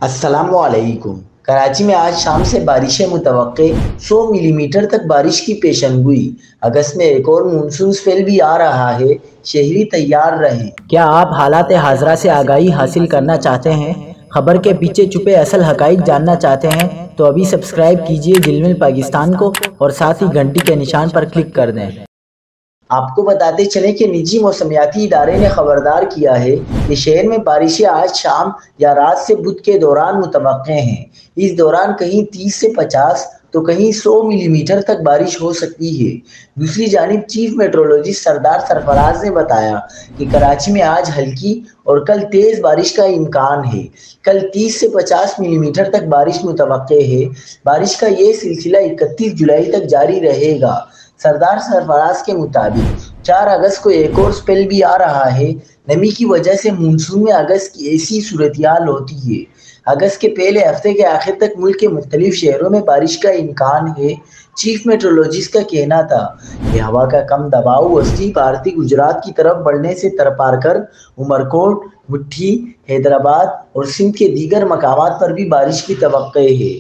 السلام علیکم۔ کراچی میں آج شام سے بارشیں متوقع، 100 ملی میٹر تک بارش کی پیشن گوئی۔ اگست میں ایک اور مونسون سپیل بھی آ رہا ہے، شہری تیار رہیں۔ کیا آپ حالات حاضرہ سے آگاہی حاصل کرنا چاہتے ہیں؟ خبر کے پیچھے چھپے اصل حقائق جاننا چاہتے ہیں تو ابھی سبسکرائب کیجئے دل مل پاکستان کو اور ساتھ ہی گھنٹی کے نشان پر کلک کر دیں۔ آپ کو بتاتے چلیں کہ نجی موسمیاتی ادارے نے خبردار کیا ہے کہ شہر میں بارشیں آج شام یا رات سے بدھ کے دوران متوقع ہیں۔ اس دوران کہیں 30 سے 50 تو کہیں 100 ملی میٹر تک بارش ہو سکتی ہے۔ دوسری جانب چیف میٹرولوجسٹ سردار سرفراز نے بتایا کہ کراچی میں آج ہلکی اور کل تیز بارش کا امکان ہے۔ کل 30 سے 50 ملی میٹر تک بارش متوقع ہے۔ بارش کا یہ سلسلہ 31 جولائی تک جاری رہے گا۔ سردار سرفراز کے مطابق 4 اگست کو ایک اور سپیل بھی آ رہا ہے۔ نمی کی وجہ سے مونسون میں اگست کی ایسی صورتحال ہوتی ہے۔ اگست کے پہلے ہفتے کے آخر تک ملک کے مختلف شہروں میں بارش کا امکان ہے۔ چیف میٹرولوجسٹ کا کہنا تھا کہ ہوا کا کم دباؤ وسطی بھارتی گجرات کی طرف بڑھنے سے ترپارکر، عمرکوٹ، مٹھی، حیدرآباد اور سندھ کے دیگر مقامات پر بھی بارش کی توقع ہے۔